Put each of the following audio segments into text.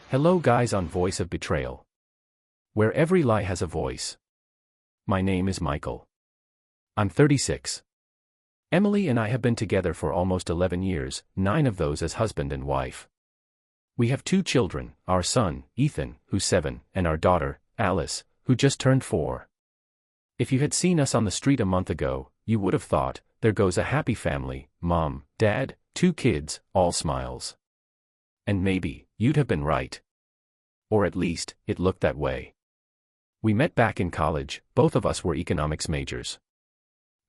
Hello guys on Voice of Betrayal, where every lie has a voice. My name is Michael. I'm 36. Emily and I have been together for almost 11 years, 9 of those as husband and wife. We have 2 children, our son, Ethan, who's 7, and our daughter, Alice, who just turned 4. If you had seen us on the street a month ago, you would have thought, there goes a happy family, mom, dad, 2 kids, all smiles. And maybe, you'd have been right. Or at least, it looked that way. We met back in college, both of us were economics majors.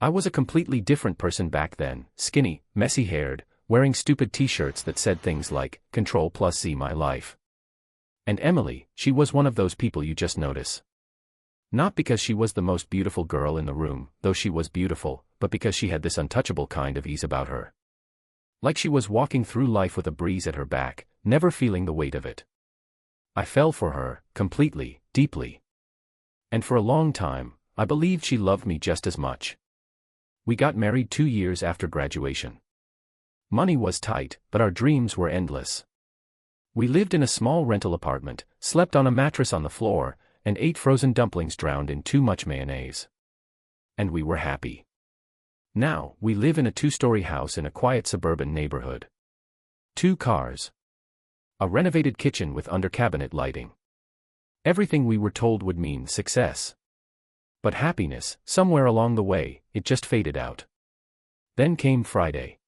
I was a completely different person back then, skinny, messy-haired, wearing stupid t-shirts that said things like, Control+C my life. And Emily, she was one of those people you just notice. Not because she was the most beautiful girl in the room, though she was beautiful, but because she had this untouchable kind of ease about her. Like she was walking through life with a breeze at her back, never feeling the weight of it. I fell for her, completely, deeply. And for a long time, I believed she loved me just as much. We got married 2 years after graduation. Money was tight, but our dreams were endless. We lived in a small rental apartment, slept on a mattress on the floor, and ate frozen dumplings drowned in too much mayonnaise. And we were happy. Now, we live in a 2-story house in a quiet suburban neighborhood. 2 cars. A renovated kitchen with under-cabinet lighting. Everything we were told would mean success. But happiness, somewhere along the way, it just faded out. Then came Friday.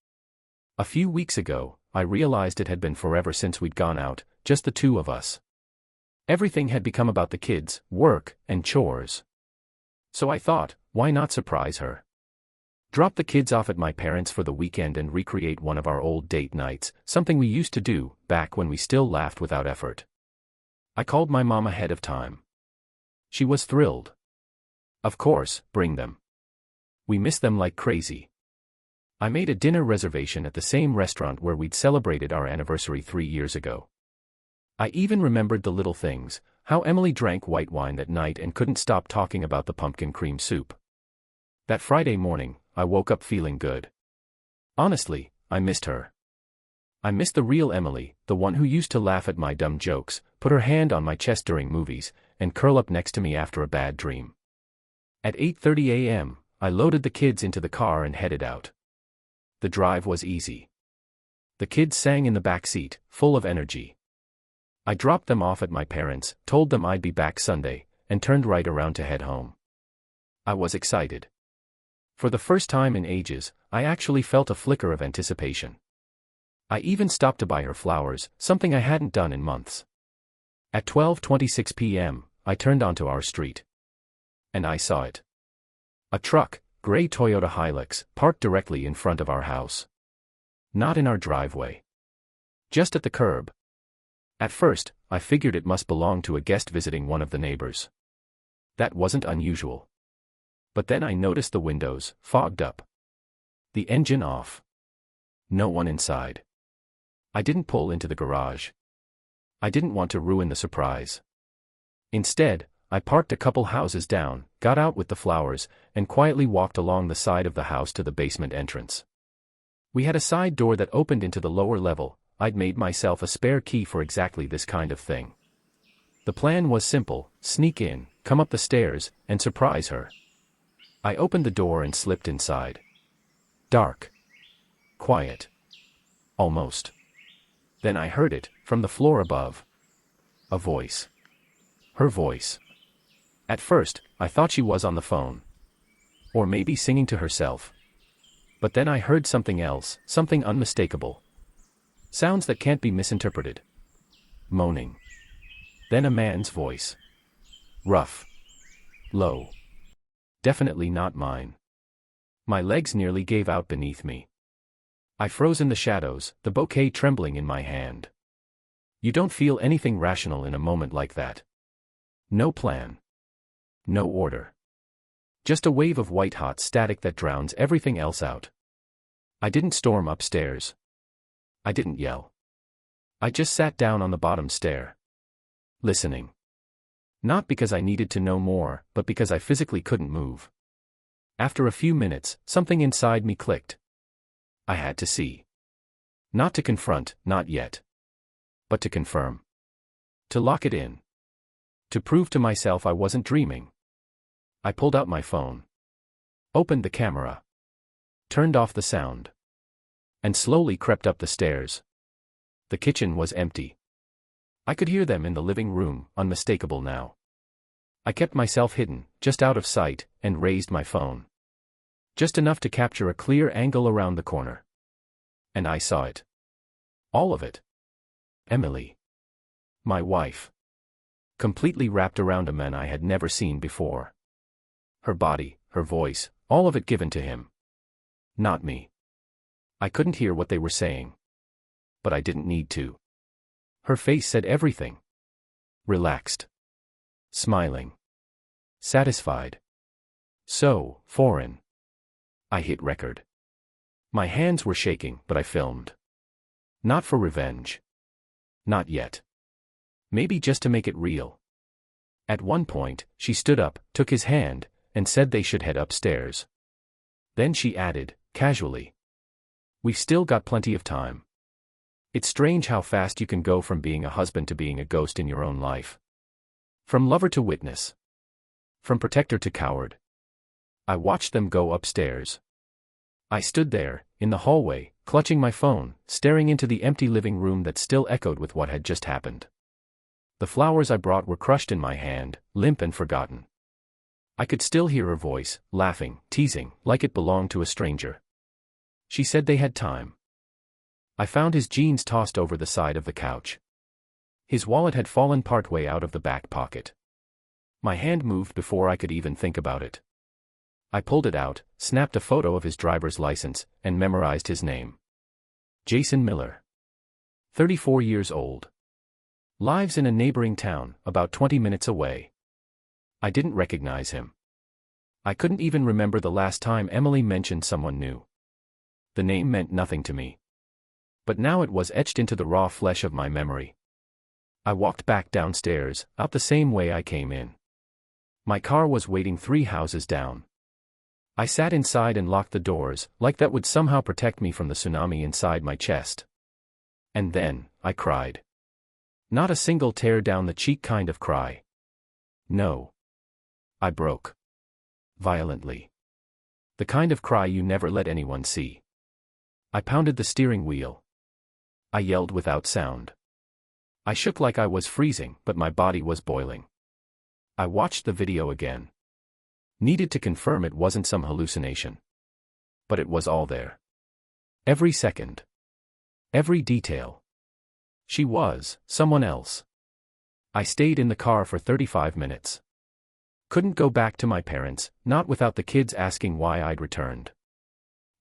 A few weeks ago, I realized it had been forever since we'd gone out, just the 2 of us. Everything had become about the kids, work, and chores. So I thought, why not surprise her? Drop the kids off at my parents' for the weekend and recreate one of our old date nights, something we used to do, back when we still laughed without effort. I called my mom ahead of time. She was thrilled. Of course, bring them. We miss them like crazy. I made a dinner reservation at the same restaurant where we'd celebrated our anniversary 3 years ago. I even remembered the little things, how Emily drank white wine that night and couldn't stop talking about the pumpkin cream soup. That Friday morning, I woke up feeling good. Honestly, I missed her. I missed the real Emily, the one who used to laugh at my dumb jokes, put her hand on my chest during movies, and curl up next to me after a bad dream. At 8:30 a.m., I loaded the kids into the car and headed out. The drive was easy. The kids sang in the back seat, full of energy. I dropped them off at my parents', told them I'd be back Sunday, and turned right around to head home. I was excited. For the first time in ages, I actually felt a flicker of anticipation. I even stopped to buy her flowers, something I hadn't done in months. At 12:26 p.m., I turned onto our street. And I saw it. A truck, gray Toyota Hilux, parked directly in front of our house. Not in our driveway. Just at the curb. At first, I figured it must belong to a guest visiting one of the neighbors. That wasn't unusual. But then I noticed the windows, fogged up. The engine off. No one inside. I didn't pull into the garage. I didn't want to ruin the surprise. Instead, I parked a couple houses down, got out with the flowers, and quietly walked along the side of the house to the basement entrance. We had a side door that opened into the lower level. I'd made myself a spare key for exactly this kind of thing. The plan was simple: sneak in, come up the stairs, and surprise her. I opened the door and slipped inside. Dark. Quiet. Almost. Then I heard it, from the floor above. A voice. Her voice. At first, I thought she was on the phone. Or maybe singing to herself. But then I heard something else, something unmistakable. Sounds that can't be misinterpreted. Moaning. Then a man's voice. Rough. Low. Definitely not mine. My legs nearly gave out beneath me. I froze in the shadows, the bouquet trembling in my hand. You don't feel anything rational in a moment like that. No plan. No order. Just a wave of white-hot static that drowns everything else out. I didn't storm upstairs. I didn't yell. I just sat down on the bottom stair. Listening. Not because I needed to know more, but because I physically couldn't move. After a few minutes, something inside me clicked. I had to see. Not to confront, not yet. But to confirm. To lock it in. To prove to myself I wasn't dreaming. I pulled out my phone. Opened the camera. Turned off the sound. And slowly crept up the stairs. The kitchen was empty. I could hear them in the living room, unmistakable now. I kept myself hidden, just out of sight, and raised my phone. Just enough to capture a clear angle around the corner. And I saw it. All of it. Emily. My wife. Completely wrapped around a man I had never seen before. Her body, her voice, all of it given to him. Not me. I couldn't hear what they were saying. But I didn't need to. Her face said everything. Relaxed. Smiling. Satisfied. So foreign. I hit record. My hands were shaking, but I filmed. Not for revenge. Not yet. Maybe just to make it real. At one point, she stood up, took his hand, and said they should head upstairs. Then she added, casually, "We've still got plenty of time." It's strange how fast you can go from being a husband to being a ghost in your own life. From lover to witness. From protector to coward. I watched them go upstairs. I stood there, in the hallway, clutching my phone, staring into the empty living room that still echoed with what had just happened. The flowers I brought were crushed in my hand, limp and forgotten. I could still hear her voice, laughing, teasing, like it belonged to a stranger. She said they had time. I found his jeans tossed over the side of the couch. His wallet had fallen partway out of the back pocket. My hand moved before I could even think about it. I pulled it out, snapped a photo of his driver's license, and memorized his name. Jason Miller. 34 years old. Lives in a neighboring town, about 20 minutes away. I didn't recognize him. I couldn't even remember the last time Emily mentioned someone new. The name meant nothing to me. But now it was etched into the raw flesh of my memory. I walked back downstairs, out the same way I came in. My car was waiting 3 houses down. I sat inside and locked the doors, like that would somehow protect me from the tsunami inside my chest. And then, I cried. Not a single tear down the cheek kind of cry. No. I broke. Violently. The kind of cry you never let anyone see. I pounded the steering wheel. I yelled without sound. I shook like I was freezing, but my body was boiling. I watched the video again. Needed to confirm it wasn't some hallucination. But it was all there. Every second. Every detail. She was someone else. I stayed in the car for 35 minutes. Couldn't go back to my parents, not without the kids asking why I'd returned.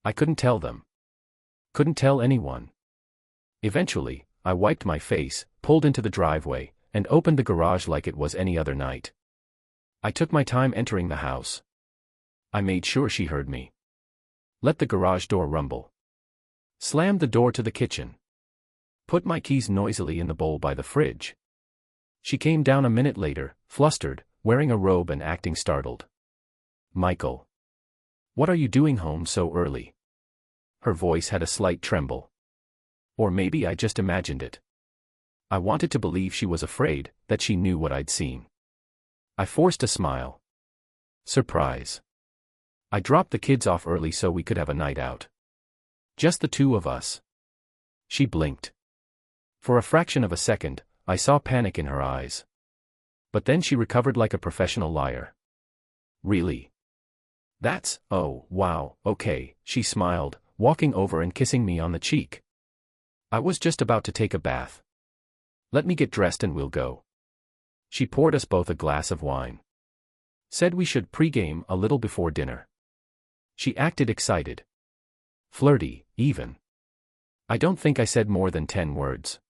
I couldn't tell them. Couldn't tell anyone. Eventually, I wiped my face, pulled into the driveway, and opened the garage like it was any other night. I took my time entering the house. I made sure she heard me. Let the garage door rumble. Slammed the door to the kitchen. Put my keys noisily in the bowl by the fridge. She came down a minute later, flustered, wearing a robe and acting startled. "Michael. What are you doing home so early?" Her voice had a slight tremble. Or maybe I just imagined it. I wanted to believe she was afraid, that she knew what I'd seen. I forced a smile. Surprise. I dropped the kids off early so we could have a night out. Just the 2 of us. She blinked. For a fraction of a second, I saw panic in her eyes. But then she recovered like a professional liar. "Really? Oh, wow, okay," she smiled, walking over and kissing me on the cheek. "I was just about to take a bath. Let me get dressed and we'll go." She poured us both a glass of wine. Said we should pregame a little before dinner. She acted excited. Flirty, even. I don't think I said more than 10 words.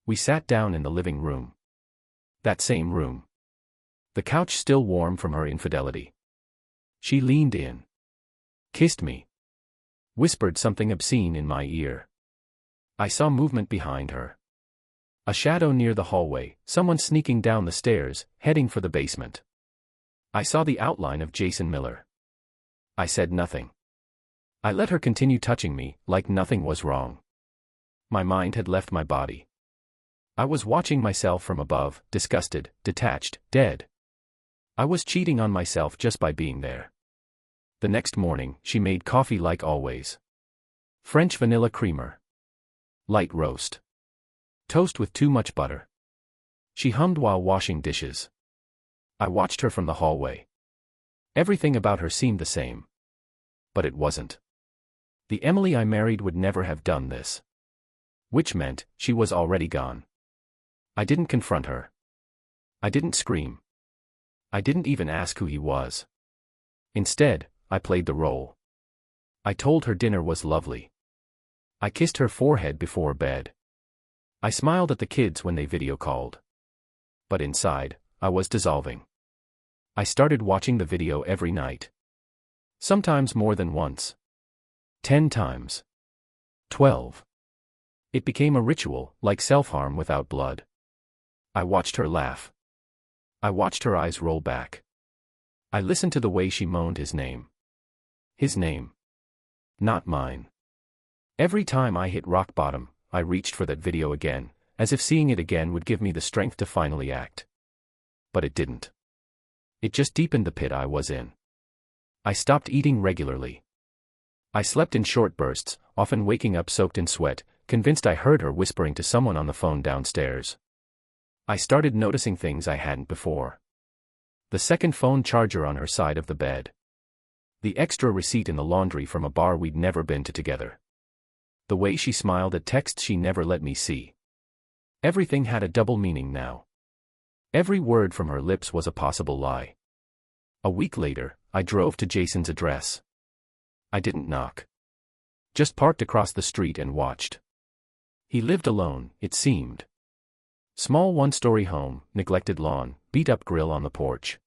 We sat down in the living room. That same room. The couch still warm from her infidelity. She leaned in. Kissed me. Whispered something obscene in my ear. I saw movement behind her. A shadow near the hallway, someone sneaking down the stairs, heading for the basement. I saw the outline of Jason Miller. I said nothing. I let her continue touching me, like nothing was wrong. My mind had left my body. I was watching myself from above, disgusted, detached, dead. I was cheating on myself just by being there. The next morning, she made coffee like always. French vanilla creamer. Light roast. Toast with too much butter. She hummed while washing dishes. I watched her from the hallway. Everything about her seemed the same. But it wasn't. The Emily I married would never have done this. Which meant, she was already gone. I didn't confront her. I didn't scream. I didn't even ask who he was. Instead, I played the role. I told her dinner was lovely. I kissed her forehead before bed. I smiled at the kids when they video called. But inside, I was dissolving. I started watching the video every night. Sometimes more than once. 10 times. 12. It became a ritual, like self-harm without blood. I watched her laugh. I watched her eyes roll back. I listened to the way she moaned his name. His name. Not mine. Every time I hit rock bottom, I reached for that video again, as if seeing it again would give me the strength to finally act. But it didn't. It just deepened the pit I was in. I stopped eating regularly. I slept in short bursts, often waking up soaked in sweat, convinced I heard her whispering to someone on the phone downstairs. I started noticing things I hadn't before. The second phone charger on her side of the bed. The extra receipt in the laundry from a bar we'd never been to together. The way she smiled at texts she never let me see. Everything had a double meaning now. Every word from her lips was a possible lie. A week later, I drove to Jason's address. I didn't knock. Just parked across the street and watched. He lived alone, it seemed. Small one-story home, neglected lawn, beat-up grill on the porch.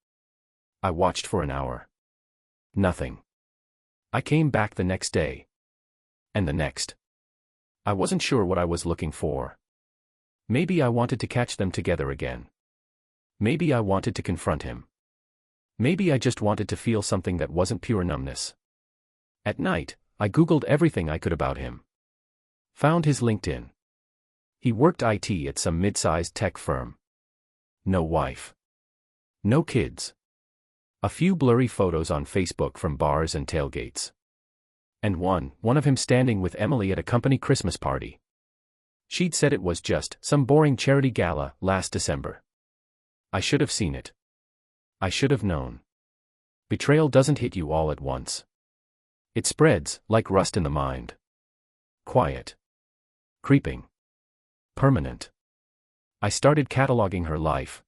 I watched for an hour. Nothing. I came back the next day. And the next. I wasn't sure what I was looking for. Maybe I wanted to catch them together again. Maybe I wanted to confront him. Maybe I just wanted to feel something that wasn't pure numbness. At night, I Googled everything I could about him. Found his LinkedIn. He worked IT at some mid-sized tech firm. No wife. No kids. A few blurry photos on Facebook from bars and tailgates. And one of him standing with Emily at a company Christmas party. She'd said it was just some boring charity gala last December. I should have seen it. I should have known. Betrayal doesn't hit you all at once. It spreads, like rust in the mind. Quiet. Creeping. Permanent. I started cataloging her life.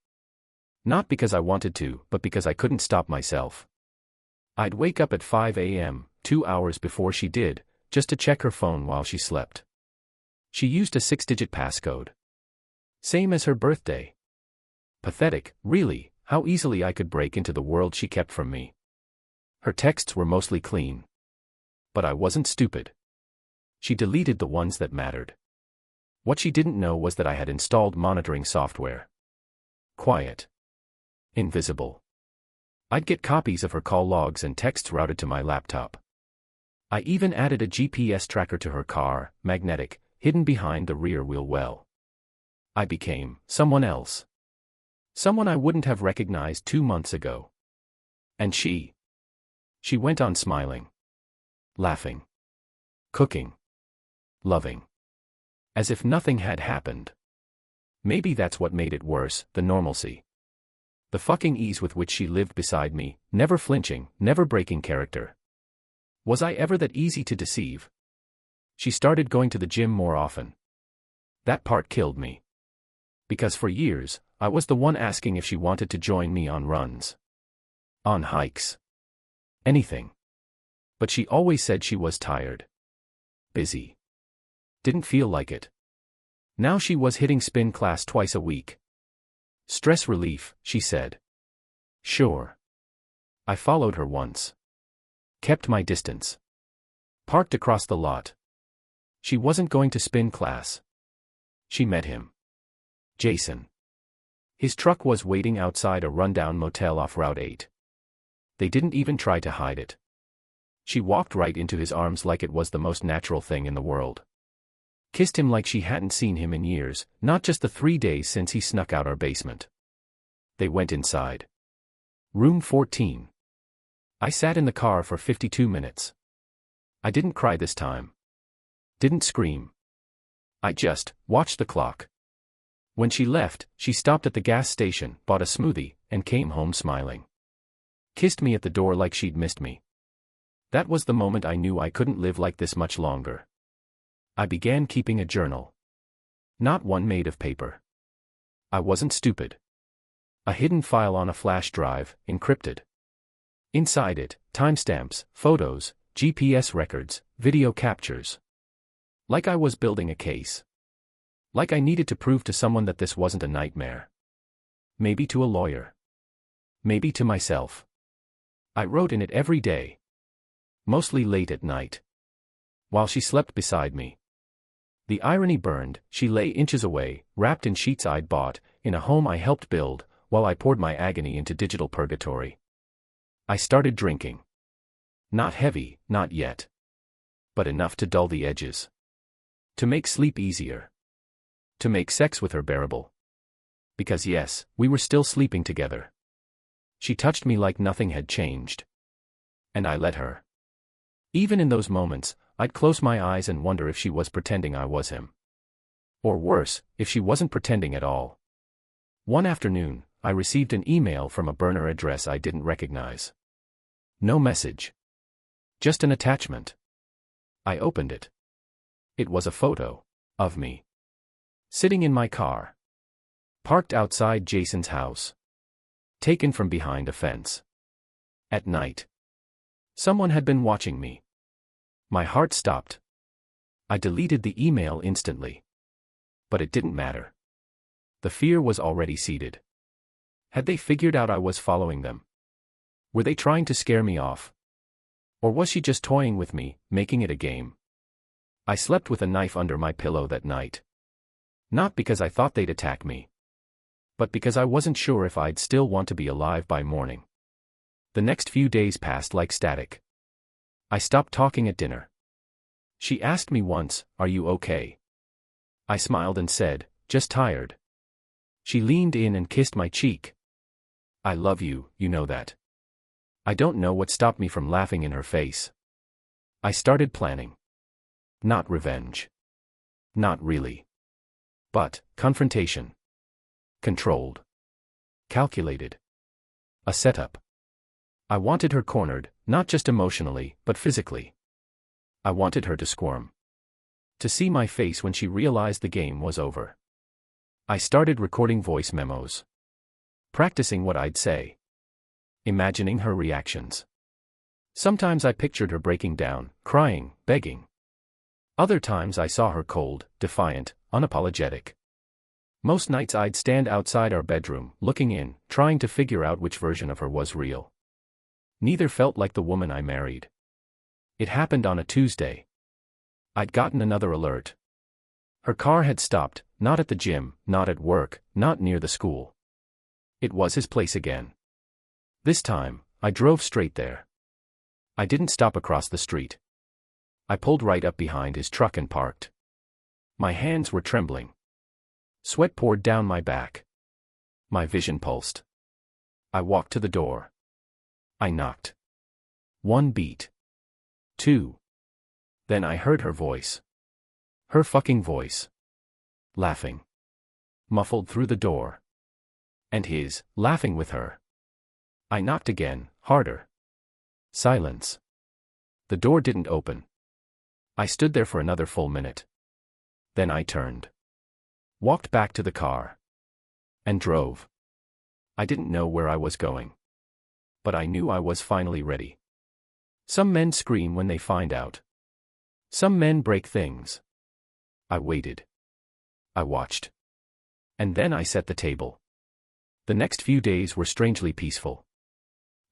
Not because I wanted to, but because I couldn't stop myself. I'd wake up at 5 a.m., 2 hours before she did, just to check her phone while she slept. She used a 6-digit passcode. Same as her birthday. Pathetic, really, how easily I could break into the world she kept from me. Her texts were mostly clean. But I wasn't stupid. She deleted the ones that mattered. What she didn't know was that I had installed monitoring software. Quiet. Invisible. I'd get copies of her call logs and texts routed to my laptop. I even added a GPS tracker to her car, magnetic, hidden behind the rear wheel well. I became someone else. Someone I wouldn't have recognized 2 months ago. And she went on smiling. Laughing. Cooking. Loving. As if nothing had happened. Maybe that's what made it worse, the normalcy. The fucking ease with which she lived beside me, never flinching, never breaking character. Was I ever that easy to deceive? She started going to the gym more often. That part killed me. Because for years, I was the one asking if she wanted to join me on runs. On hikes. Anything. But she always said she was tired. Busy. Didn't feel like it. Now she was hitting spin class twice a week. Stress relief, she said. Sure. I followed her once. Kept my distance. Parked across the lot. She wasn't going to spin class. She met him. Jason. His truck was waiting outside a rundown motel off Route 8. They didn't even try to hide it. She walked right into his arms like it was the most natural thing in the world. Kissed him like she hadn't seen him in years, not just the 3 days since he snuck out our basement. They went inside. Room 14. I sat in the car for 52 minutes. I didn't cry this time. Didn't scream. I just watched the clock. When she left, she stopped at the gas station, bought a smoothie, and came home smiling. Kissed me at the door like she'd missed me. That was the moment I knew I couldn't live like this much longer. I began keeping a journal. Not one made of paper. I wasn't stupid. A hidden file on a flash drive, encrypted. Inside it, timestamps, photos, GPS records, video captures. Like I was building a case. Like I needed to prove to someone that this wasn't a nightmare. Maybe to a lawyer. Maybe to myself. I wrote in it every day. Mostly late at night. While she slept beside me. The irony burned. She lay inches away, wrapped in sheets I'd bought, in a home I helped build, while I poured my agony into digital purgatory. I started drinking. Not heavy, not yet. But enough to dull the edges. To make sleep easier. To make sex with her bearable. Because yes, we were still sleeping together. She touched me like nothing had changed. And I let her. Even in those moments, I'd close my eyes and wonder if she was pretending I was him. Or worse, if she wasn't pretending at all. One afternoon, I received an email from a burner address I didn't recognize. No message. Just an attachment. I opened it. It was a photo of me. Sitting in my car. Parked outside Jason's house. Taken from behind a fence. At night. Someone had been watching me. My heart stopped. I deleted the email instantly. But it didn't matter. The fear was already seated. Had they figured out I was following them? Were they trying to scare me off? Or was she just toying with me, making it a game? I slept with a knife under my pillow that night. Not because I thought they'd attack me. But because I wasn't sure if I'd still want to be alive by morning. The next few days passed like static. I stopped talking at dinner. She asked me once, "Are you okay?" I smiled and said, "Just tired." She leaned in and kissed my cheek. "I love you, you know that." I don't know what stopped me from laughing in her face. I started planning. Not revenge. Not really. But confrontation. Controlled. Calculated. A setup. I wanted her cornered, not just emotionally, but physically. I wanted her to squirm. To see my face when she realized the game was over. I started recording voice memos. Practicing what I'd say. Imagining her reactions. Sometimes I pictured her breaking down, crying, begging. Other times I saw her cold, defiant, unapologetic. Most nights I'd stand outside our bedroom, looking in, trying to figure out which version of her was real. Neither felt like the woman I married. It happened on a Tuesday. I'd gotten another alert. Her car had stopped, not at the gym, not at work, not near the school. It was his place again. This time, I drove straight there. I didn't stop across the street. I pulled right up behind his truck and parked. My hands were trembling. Sweat poured down my back. My vision pulsed. I walked to the door. I knocked. 1 beat. 2. Then I heard her voice. Her fucking voice. Laughing. Muffled through the door. And his, laughing with her. I knocked again, harder. Silence. The door didn't open. I stood there for another full minute. Then I turned. Walked back to the car. And drove. I didn't know where I was going. But I knew I was finally ready. Some men scream when they find out. Some men break things. I waited. I watched. And then I set the table. The next few days were strangely peaceful.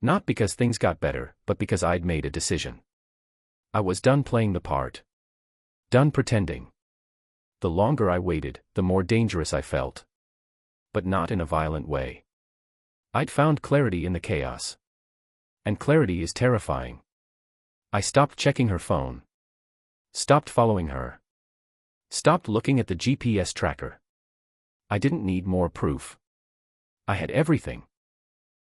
Not because things got better, but because I'd made a decision. I was done playing the part. Done pretending. The longer I waited, the more dangerous I felt. But not in a violent way. I'd found clarity in the chaos. And clarity is terrifying. I stopped checking her phone. Stopped following her. Stopped looking at the GPS tracker. I didn't need more proof. I had everything.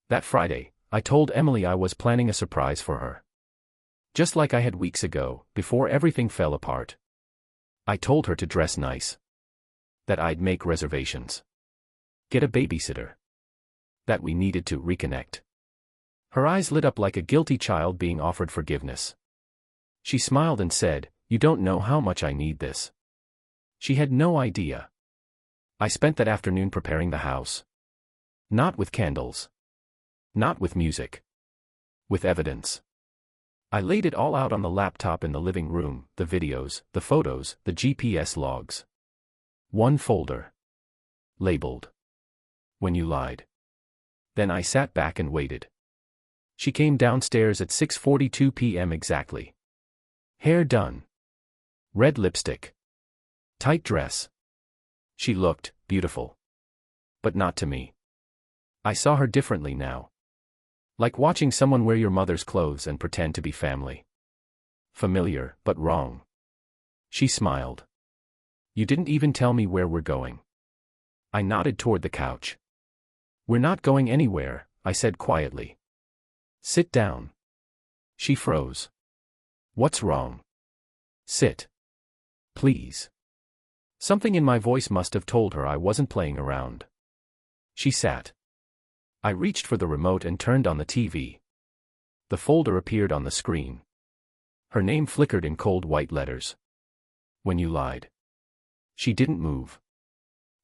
That Friday, I told Emily I was planning a surprise for her. Just like I had weeks ago, before everything fell apart. I told her to dress nice. That I'd make reservations. Get a babysitter. That we needed to reconnect. Her eyes lit up like a guilty child being offered forgiveness. She smiled and said, "You don't know how much I need this." She had no idea. I spent that afternoon preparing the house. Not with candles. Not with music. With evidence. I laid it all out on the laptop in the living room, the videos, the photos, the GPS logs. One folder. Labeled. When you lied. Then I sat back and waited. She came downstairs at 6:42 p.m. exactly. Hair done. Red lipstick. Tight dress. She looked beautiful. But not to me. I saw her differently now. Like watching someone wear your mother's clothes and pretend to be family. Familiar, but wrong. She smiled. "You didn't even tell me where we're going." I nodded toward the couch. "We're not going anywhere," I said quietly. "Sit down." She froze. "What's wrong?" "Sit. Please." Something in my voice must have told her I wasn't playing around. She sat. I reached for the remote and turned on the TV. The folder appeared on the screen. Her name flickered in cold white letters. When you lied. She didn't move.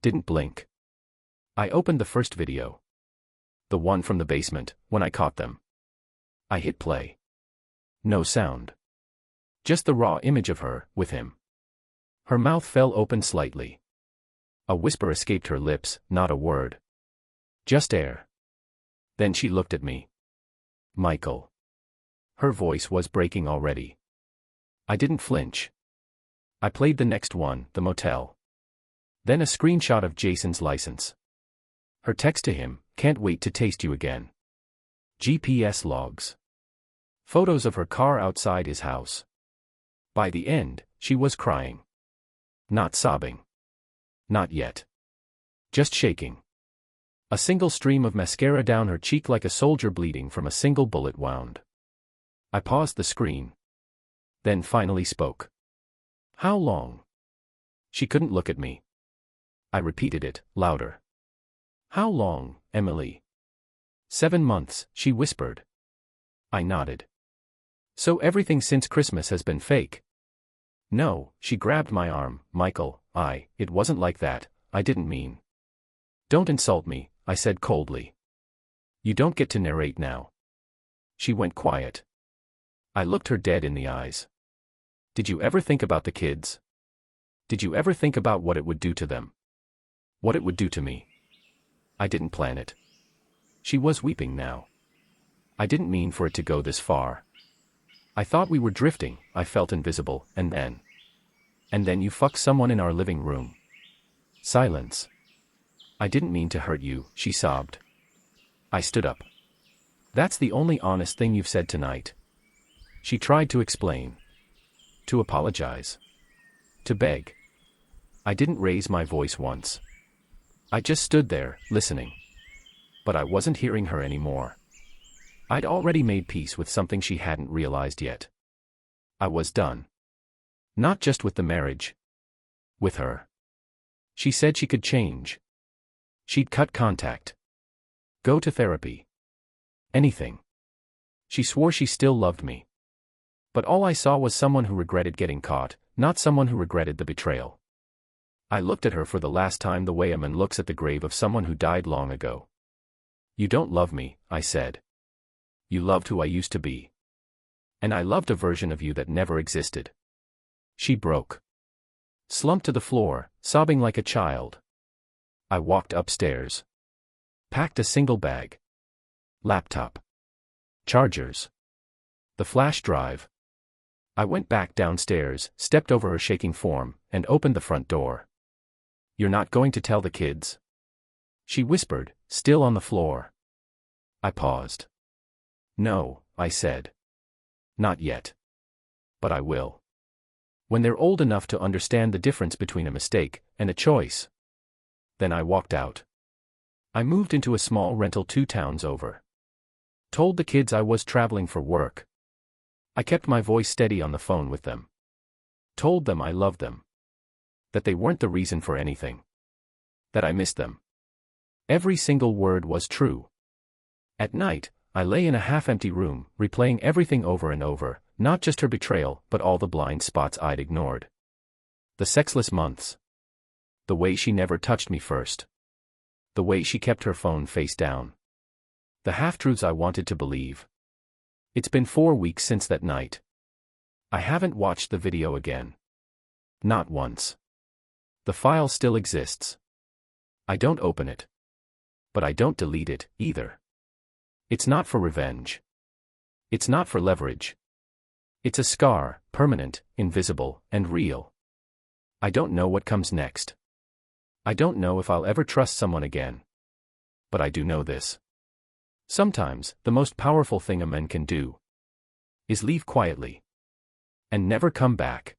Didn't blink. I opened the first video. The one from the basement, when I caught them. I hit play. No sound. Just the raw image of her, with him. Her mouth fell open slightly. A whisper escaped her lips, not a word. Just air. Then she looked at me. "Michael." Her voice was breaking already. I didn't flinch. I played the next one, the motel. Then a screenshot of Jason's license. Her text to him, "Can't wait to taste you again." GPS logs. Photos of her car outside his house. By the end, she was crying. Not sobbing. Not yet. Just shaking. A single stream of mascara down her cheek like a soldier bleeding from a single bullet wound. I paused the screen. Then finally spoke. "How long?" She couldn't look at me. I repeated it, louder. "How long, Emily?" 7 months, she whispered. I nodded. "So everything since Christmas has been fake?" "No," she grabbed my arm. "Michael, it wasn't like that, I didn't mean." "Don't insult me," I said coldly. "You don't get to narrate now." She went quiet. I looked her dead in the eyes. "Did you ever think about the kids? Did you ever think about what it would do to them? What it would do to me?" "I didn't plan it." She was weeping now. "I didn't mean for it to go this far. I thought we were drifting, I felt invisible, and then you fucked someone in our living room." Silence. "I didn't mean to hurt you," she sobbed. I stood up. "That's the only honest thing you've said tonight." She tried to explain. To apologize. To beg. I didn't raise my voice once. I just stood there, listening. But I wasn't hearing her anymore. I'd already made peace with something she hadn't realized yet. I was done. Not just with the marriage. With her. She said she could change. She'd cut contact. Go to therapy. Anything. She swore she still loved me. But all I saw was someone who regretted getting caught, not someone who regretted the betrayal. I looked at her for the last time the way a man looks at the grave of someone who died long ago. "You don't love me," I said. "You loved who I used to be. And I loved a version of you that never existed." She broke. Slumped to the floor, sobbing like a child. I walked upstairs. Packed a single bag. Laptop. Chargers. The flash drive. I went back downstairs, stepped over her shaking form, and opened the front door. "You're not going to tell the kids?" She whispered, still on the floor. I paused. "No," I said. "Not yet. But I will." When they're old enough to understand the difference between a mistake and a choice. Then I walked out. I moved into a small rental 2 towns over. Told the kids I was traveling for work. I kept my voice steady on the phone with them. Told them I loved them. That they weren't the reason for anything. That I missed them. Every single word was true. At night, I lay in a half-empty room, replaying everything over and over, not just her betrayal, but all the blind spots I'd ignored. The sexless months. The way she never touched me first. The way she kept her phone face down. The half-truths I wanted to believe. It's been 4 weeks since that night. I haven't watched the video again. Not once. The file still exists. I don't open it. But I don't delete it, either. It's not for revenge. It's not for leverage. It's a scar, permanent, invisible, and real. I don't know what comes next. I don't know if I'll ever trust someone again. But I do know this. Sometimes, the most powerful thing a man can do is leave quietly and never come back.